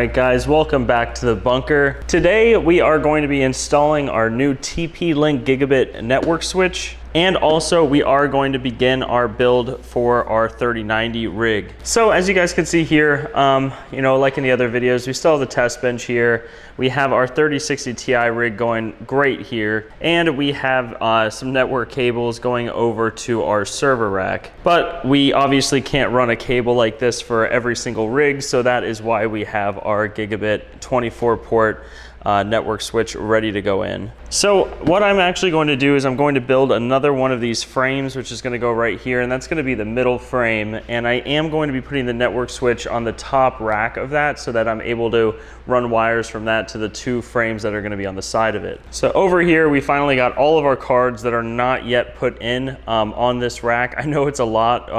right, guys, welcome back to the bunker. Today we are going to be installing our new TP-Link gigabit network switch, and also we are going to begin our build for our 3090 rig. So as you guys can see here, like in the other videos, we still have the test bench here. We have our 3060 Ti rig going great here, and we have some network cables going over to our server rack. But we obviously can't run a cable like this for every single rig, so that is why we have our gigabit 24 port network switch ready to go in. So what I'm actually going to do is I'm going to build another one of these frames, which is going to go right here, and that's going to be the middle frame, and I am going to be putting the network switch on the top rack of that so that I'm able to run wires from that to the two frames that are going to be on the side of it. So over here we finally got all of our cards that are not yet put in on this rack. I know it's a lot.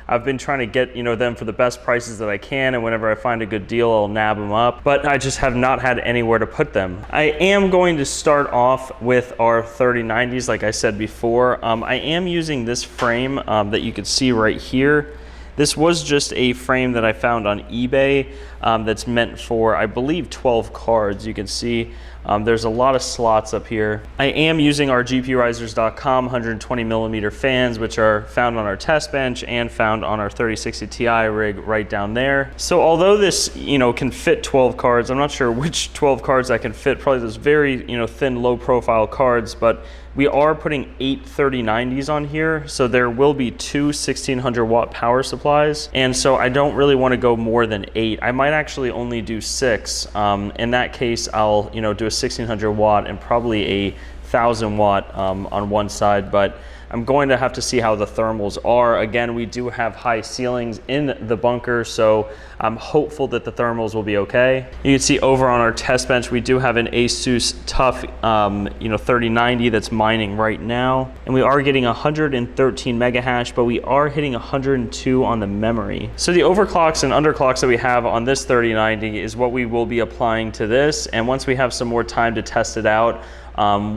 I've been trying to get them for the best prices that I can, and whenever I find a good deal I'll nab them up, but I just have not had anywhere to put them. I am going to start off with our 3090s like I said before. I am using this frame that you can see right here. This was just a frame that I found on eBay that's meant for, I believe, 12 cards. You can see there's a lot of slots up here. I am using our GPURisers.com 120mm fans, which are found on our test bench and found on our 3060 Ti rig right down there. So although this can fit 12 cards, I'm not sure which 12 cards I can fit, probably those very thin low profile cards, but we are putting 8 3090s on here, so there will be two 1600 watt power supplies, and so I don't really want to go more than 8. I might actually only do 6. In that case, I'll do a 1600 watt and probably a 1000 watt on one side, but I'm going to have to see how the thermals are. Again, we do have high ceilings in the bunker, so I'm hopeful that the thermals will be okay. You can see over on our test bench, we do have an Asus TUF 3090 that's mining right now, and we are getting 113 mega hash, but we are hitting 102 on the memory. So the overclocks and underclocks that we have on this 3090 is what we will be applying to this, and once we have some more time to test it out,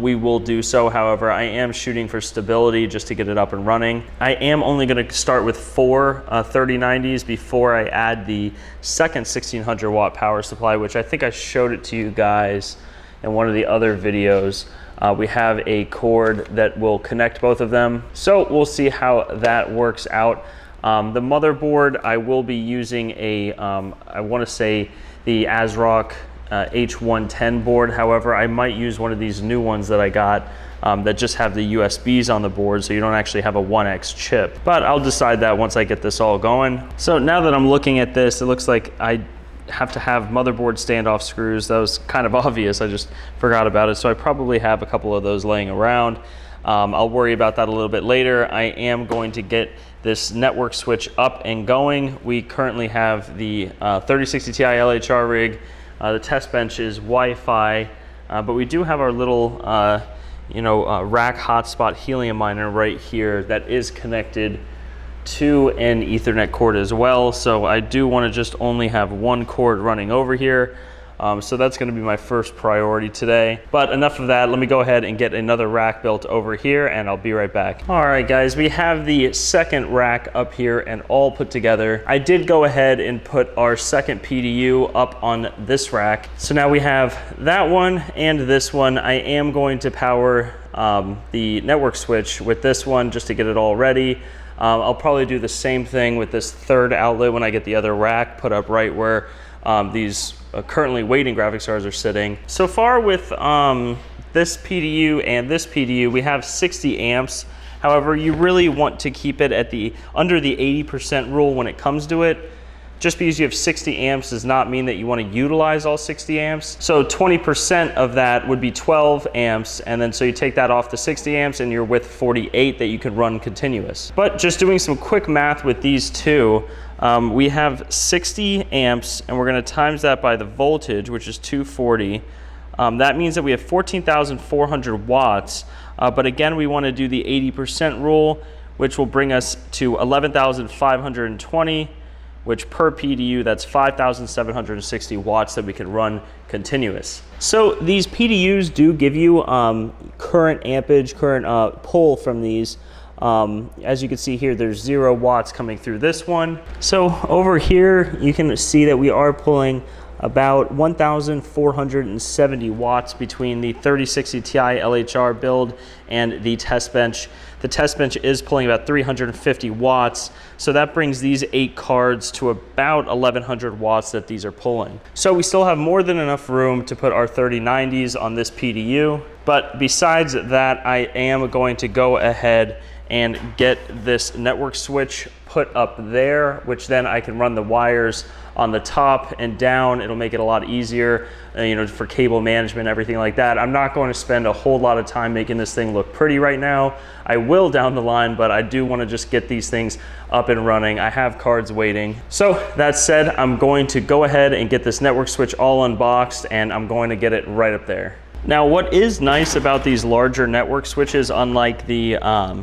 we will do so. However, I am shooting for stability just to get it up and running. I am only going to start with 4 3090s before I add the second 1600 watt power supply, which I think I showed it to you guys in one of the other videos. We have a cord that will connect both of them, so we'll see how that works out. The motherboard, I will be using I want to say the ASRock H110 board. However, I might use one of these new ones that I got that just have the USBs on the board, so you don't actually have a 1X chip. But I'll decide that once I get this all going. So now that I'm looking at this, it looks like I have to have motherboard standoff screws. That was kind of obvious, I just forgot about it. So I probably have a couple of those laying around. I'll worry about that a little bit later. I am going to get this network switch up and going. We currently have the 3060 Ti LHR rig. The test bench is Wi-Fi, but we do have our little, rack hotspot helium miner right here that is connected to an Ethernet cord as well. So I do want to just only have one cord running over here. So that's going to be my first priority today. But enough of that. Let me go ahead and get another rack built over here, and I'll be right back. All right, guys, we have the second rack up here and all put together. I did go ahead and put our second PDU up on this rack. So now we have that one and this one. I am going to power the network switch with this one just to get it all ready. I'll probably do the same thing with this third outlet when I get the other rack put up right where these currently waiting graphics cards are sitting. So far with this PDU and this PDU, we have 60 amps. However, you really want to keep it at under the 80% rule when it comes to it. Just because you have 60 amps does not mean that you want to utilize all 60 amps. So 20% of that would be 12 amps, and then so you take that off the 60 amps and you're with 48 that you could run continuous. But just doing some quick math with these two, we have 60 amps, and we're going to times that by the voltage, which is 240. That means that we have 14,400 watts. But again, we want to do the 80% rule, which will bring us to 11,520, which per PDU, that's 5,760 watts that we can run continuous. So these PDUs do give you current ampage, current pull from these. As you can see here, there's 0 watts coming through this one. So over here, you can see that we are pulling about 1,470 watts between the 3060 Ti LHR build and the test bench. The test bench is pulling about 350 watts, so that brings these 8 cards to about 1,100 watts that these are pulling. So we still have more than enough room to put our 3090s on this PDU, but besides that, I am going to go ahead and get this network switch put up there, which then I can run the wires on the top and down. It'll make it a lot easier, you know, for cable management, everything like that. I'm not going to spend a whole lot of time making this thing look pretty right now. I will down the line, but I do want to just get these things up and running. I have cards waiting. So that said, I'm going to go ahead and get this network switch all unboxed, and I'm going to get it right up there. Now, what is nice about these larger network switches, unlike the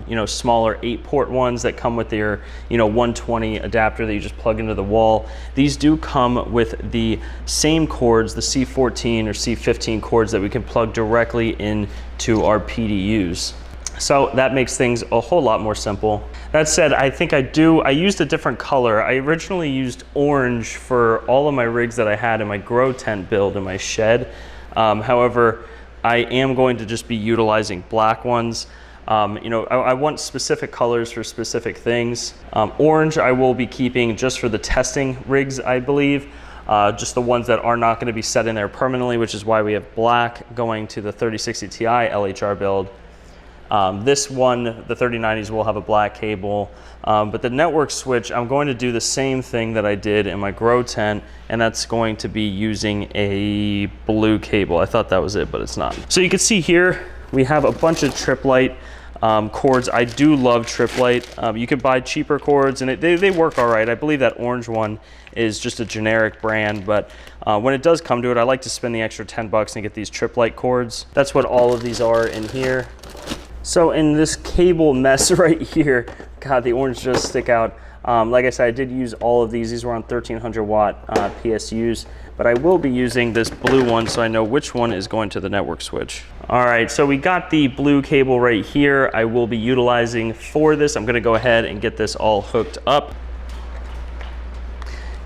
you know, smaller 8-port ones that come with their 120 adapter that you just plug into the wall, these do come with the same cords, the C14 or C15 cords that we can plug directly into our PDUs. So that makes things a whole lot more simple. That said, I think I used a different color. I originally used orange for all of my rigs that I had in my grow tent build in my shed. However, I am going to just be utilizing black ones. You know, I want specific colors for specific things. Orange I will be keeping just for the testing rigs, I believe. Just the ones that are not going to be set in there permanently, which is why we have black going to the 3060 Ti LHR build. This one, the 3090s, will have a black cable, but the network switch, I'm going to do the same thing that I did in my grow tent, and that's going to be using a blue cable. I thought that was it, but it's not. So you can see here, we have a bunch of trip light cords. I do love trip light. You could buy cheaper cords, and they work all right. I believe that orange one is just a generic brand, but when it does come to it, I like to spend the extra 10 bucks and get these trip light cords. That's what all of these are in here. So in this cable mess right here, God, the orange does stick out. Like I said, I did use all of these. These were on 1300 watt PSUs, but I will be using this blue one so I know which one is going to the network switch. All right, so we got the blue cable right here. I will be utilizing for this. I'm gonna go ahead and get this all hooked up.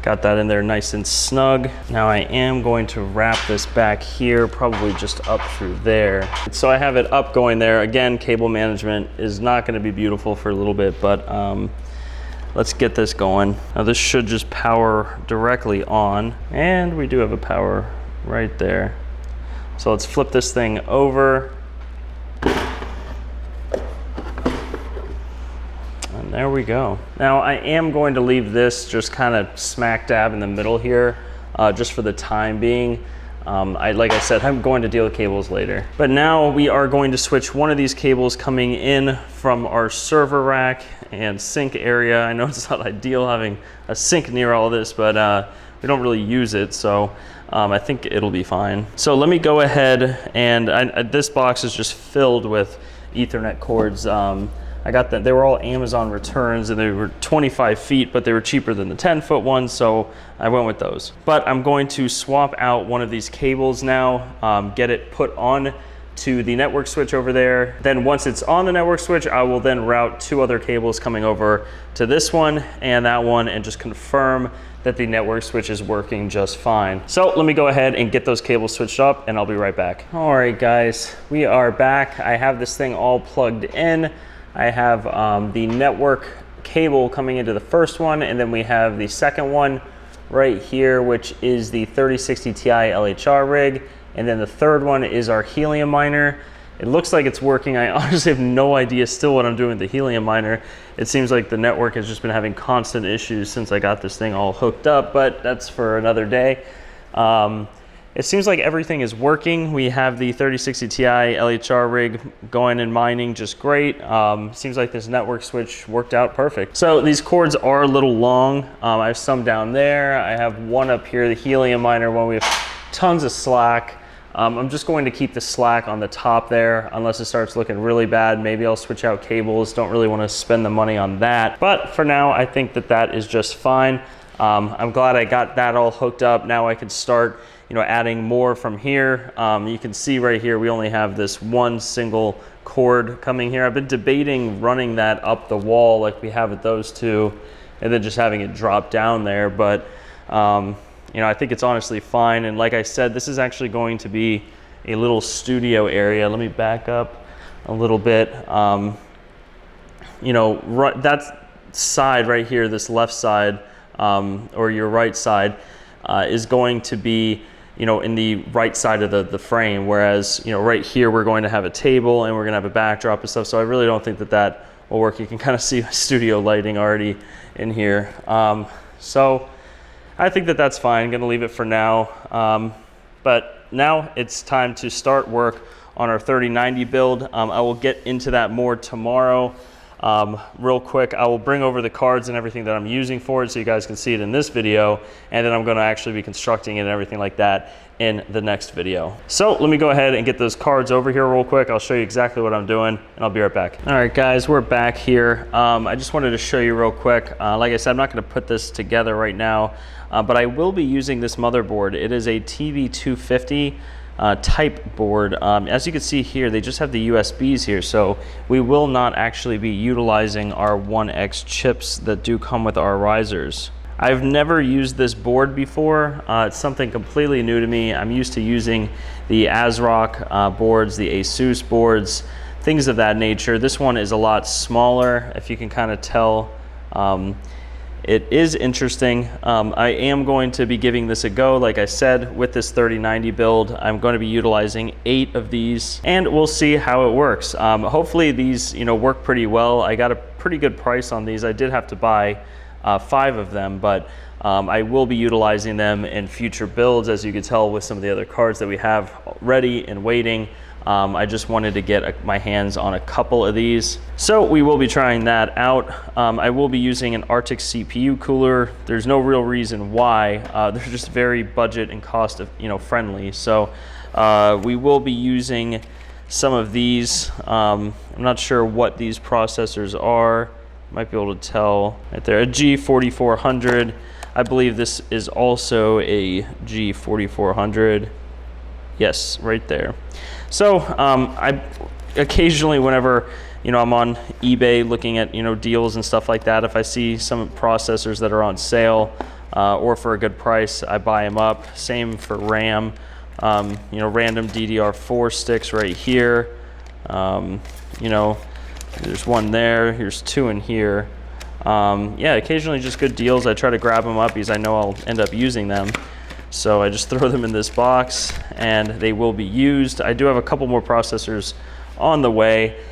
Got that in there nice and snug. Now I am going to wrap this back here, probably just up through there. So I have it up going there. Again, cable management is not gonna be beautiful for a little bit, but let's get this going. Now this should just power directly on, and we do have a power right there. So let's flip this thing over. And there we go. Now I am going to leave this just kind of smack dab in the middle here, just for the time being. Like I said, I'm going to deal with cables later. But now we are going to switch one of these cables coming in from our server rack and sink area. I know it's not ideal having a sink near all this, but we don't really use it, so I think it'll be fine. So let me go ahead and this box is just filled with Ethernet cords. I got that. They were all Amazon returns, and they were 25 feet, but they were cheaper than the 10-foot ones, so I went with those. But I'm going to swap out one of these cables now, get it put on to the network switch over there. Then once it's on the network switch, I will then route 2 other cables coming over to this one and that one, and just confirm that the network switch is working just fine. So let me go ahead and get those cables switched up, and I'll be right back. All right, guys, we are back. I have this thing all plugged in. I have the network cable coming into the first one, and then we have the second one right here, which is the 3060 Ti LHR rig. And then the third one is our helium miner. It looks like it's working. I honestly have no idea still what I'm doing with the helium miner. It seems like the network has just been having constant issues since I got this thing all hooked up, but that's for another day. It seems like everything is working. We have the 3060 Ti LHR rig going and mining just great. Seems like this network switch worked out perfect. So these cords are a little long. I have some down there. I have one up here, the helium miner one. We have tons of slack. I'm just going to keep the slack on the top there unless it starts looking really bad. Maybe I'll switch out cables. Don't really want to spend the money on that. But for now, I think that that is just fine. I'm glad I got that all hooked up. Now I can start adding more from here. You can see right here, we only have this one single cord coming here. I've been debating running that up the wall like we have with those two, and then just having it drop down there. But you know, I think it's honestly fine. And like I said, this is actually going to be a little studio area. Let me back up a little bit. You know, that side right here, this left side, or your right side, is going to be, you know, in the right side of the frame. Whereas, you know, right here, we're going to have a table and we're gonna have a backdrop and stuff. So I really don't think that that will work. You can kind of see my studio lighting already in here. So I think that that's fine. I'm gonna leave it for now. But now it's time to start work on our 3090 build. I will get into that more tomorrow. Real quick, I will bring over the cards and everything that I'm using for it so you guys can see it in this video, and then I'm going to actually be constructing it and everything like that in the next video. So let me go ahead and get those cards over here real quick. I'll show you exactly what I'm doing and I'll be right back. All right guys, we're back here. I just wanted to show you real quick. Like I said, I'm not going to put this together right now, but I will be using this motherboard. It is a TV250 type board. As you can see here, they just have the USBs here, so we will not actually be utilizing our 1X chips that do come with our risers. I've never used this board before. It's something completely new to me. I'm used to using the ASRock boards, the Asus boards, things of that nature. This one is a lot smaller, if you can kind of tell. It is interesting. I am going to be giving this a go. Like I said, with this 3090 build, I'm going to be utilizing 8 of these and we'll see how it works. Hopefully these, you know, work pretty well. I got a pretty good price on these. I did have to buy 5 of them, but I will be utilizing them in future builds, as you can tell with some of the other cards that we have ready and waiting. I just wanted to get my hands on a couple of these. So we will be trying that out. I will be using an Arctic CPU cooler. There's no real reason why. They're just very budget and cost friendly. So we will be using some of these. I'm not sure what these processors are. Might be able to tell right there. A G4400. I believe this is also a G4400. Yes, right there. So I occasionally, whenever I'm on eBay looking at deals and stuff like that, if I see some processors that are on sale or for a good price, I buy them up. Same for RAM. Random DDR4 sticks right here. There's one there. Here's 2 in here. Yeah, occasionally just good deals. I try to grab them up because I know I'll end up using them. So I just throw them in this box and they will be used. I do have a couple more processors on the way.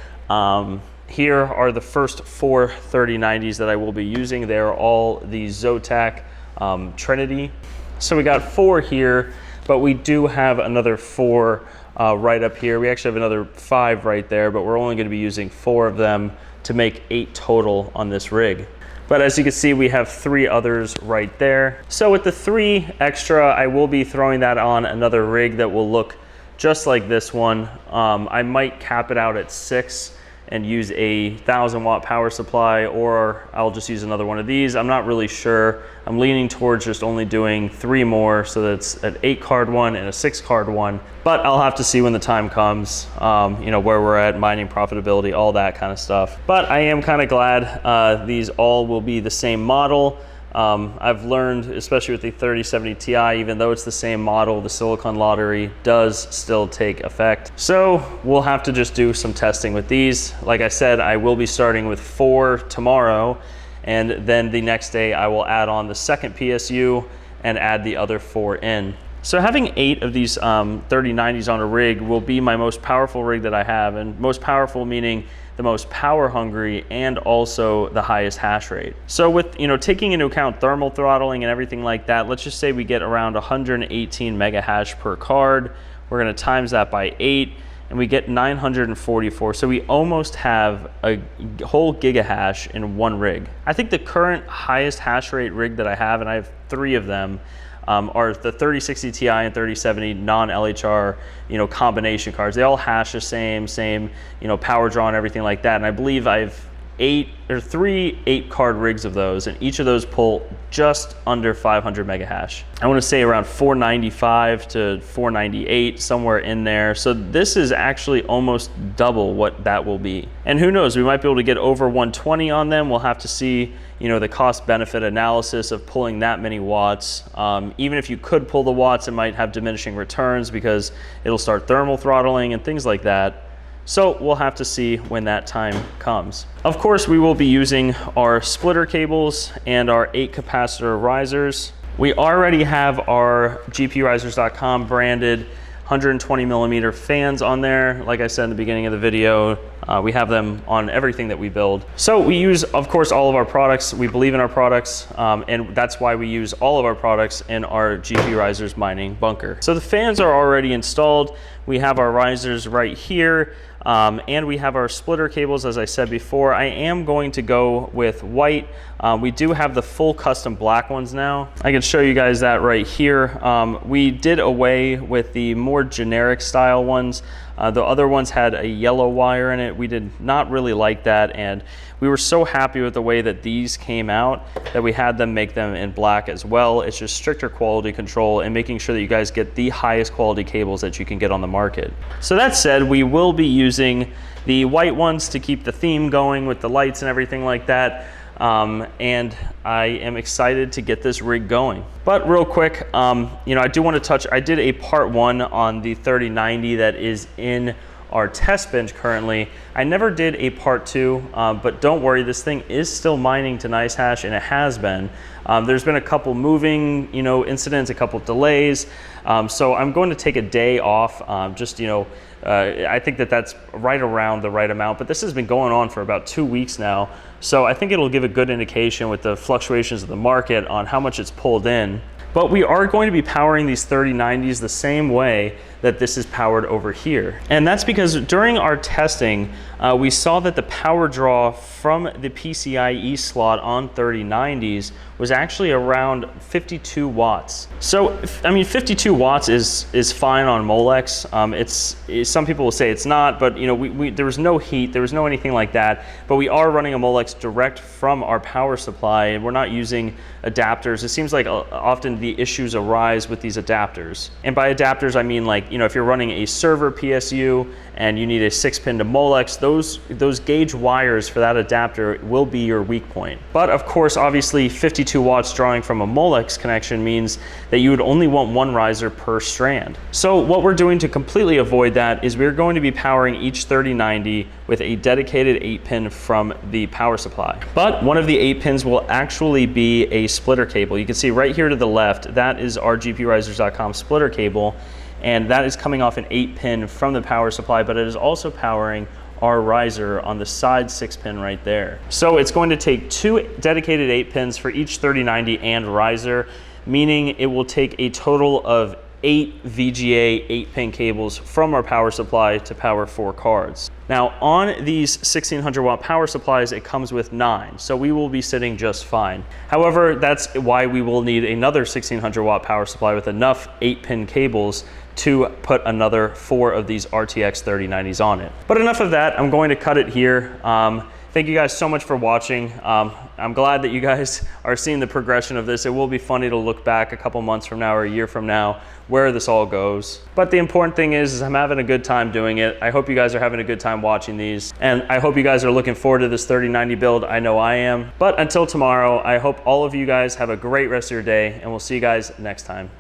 Here are the first 4 3090s that I will be using. They're all the Zotac Trinity. So we got 4 here, but we do have another 4 right up here. We actually have another 5 right there, but we're only going to be using 4 of them to make 8 total on this rig. But as you can see, we have 3 others right there. So with the 3 extra, I will be throwing that on another rig that will look just like this one. I might cap it out at 6 and use a 1,000-watt power supply, or I'll just use another one of these. I'm not really sure. I'm leaning towards just only doing 3 more, so that's an 8-card one and a 6-card one. But I'll have to see when the time comes, where we're at, mining profitability, all that kind of stuff. But I am kind of glad these all will be the same model. I've learned, especially with the 3070 Ti, even though it's the same model, the silicon lottery does still take effect. So we'll have to just do some testing with these. Like I said, I will be starting with 4 tomorrow, and then the next day I will add on the second PSU and add the other 4 in. So having 8 of these 3090s on a rig will be my most powerful rig that I have, and most powerful meaning the most power hungry and also the highest hash rate. So with taking into account thermal throttling and everything like that, let's just say we get around 118 mega hash per card. We're gonna times that by 8 and we get 944. So we almost have a whole gigahash in one rig. I think the current highest hash rate rig that I have, and I have 3 of them, are the 3060 Ti and 3070 non-LHR, combination cards. They all hash the same, power draw and everything like that. And I believe I've three 8-card rigs of those, and each of those pull just under 500 mega hash. I want to say around 495 to 498, somewhere in there. So this is actually almost double what that will be. And who knows, we might be able to get over 120 on them. We'll have to see, you know, the cost benefit analysis of pulling that many watts. Even if you could pull the watts, it might have diminishing returns because it'll start thermal throttling and things like that. So we'll have to see when that time comes. Of course, we will be using our splitter cables and our 8 capacitor risers. We already have our GPURisers.com branded 120 millimeter fans on there. Like I said in the beginning of the video, we have them on everything that we build. So we use, of course, all of our products. We believe in our products, and that's why we use all of our products in our GPURisers mining bunker. So the fans are already installed. We have our risers right here. And we have our splitter cables, as I said before. I am going to go with white. We do have the full custom black ones now. I can show you guys that right here. We did away with the more generic style ones. The other ones had a yellow wire in it. We did not really like that, and we were so happy with the way that these came out that we had them make them in black as well. It's just stricter quality control and making sure that you guys get the highest quality cables that you can get on the market. So that said, we will be using the white ones to keep the theme going with the lights and everything like that. And I am excited to get this rig going. But real quick, you know, I do want to touch, I did a part 1 on the 3090 that is in our test bench currently. I never did a part 2, but don't worry, this thing is still mining to nice hash, and it has been. There's been a couple moving, you know, incidents, a couple delays. So I'm going to take a day off, just, you know, I think that that's right around the right amount, but this has been going on for about 2 weeks now. So I think it'll give a good indication with the fluctuations of the market on how much it's pulled in. But we are going to be powering these 3090s the same way that this is powered over here. And that's because during our testing, we saw that the power draw from the PCIe slot on 3090s was actually around 52 watts. So, I mean, 52 watts is fine on Molex. Some people will say it's not, but you know, there was no heat, there was no anything like that, but we are running a Molex direct from our power supply, and we're not using adapters. It seems like often the issues arise with these adapters. And by adapters, I mean, like, you know, if you're running a server PSU and you need a 6-pin to Molex, those gauge wires for that adapter will be your weak point. But of course, obviously 52 watts drawing from a Molex connection means that you would only want one riser per strand. So what we're doing to completely avoid that is we're going to be powering each 3090 with a dedicated 8-pin from the power supply. But one of the 8 pins will actually be a splitter cable. You can see right here to the left, that is our GPURisers.com splitter cable, and that is coming off an 8-pin from the power supply, but it is also powering our riser on the side 6-pin right there. So it's going to take 2 dedicated 8 pins for each 3090 and riser, meaning it will take a total of 8 VGA 8-pin cables from our power supply to power 4 cards. Now on these 1600 watt power supplies, it comes with 9, so we will be sitting just fine. However, that's why we will need another 1600 watt power supply with enough 8-pin cables to put another 4 of these RTX 3090s on it. But enough of that, I'm going to cut it here. Thank you guys so much for watching. I'm glad that you guys are seeing the progression of this. It will be funny to look back a couple months from now or a year from now where this all goes. But the important thing is I'm having a good time doing it. I hope you guys are having a good time watching these. And I hope you guys are looking forward to this 3090 build. I know I am. But until tomorrow, I hope all of you guys have a great rest of your day, and we'll see you guys next time.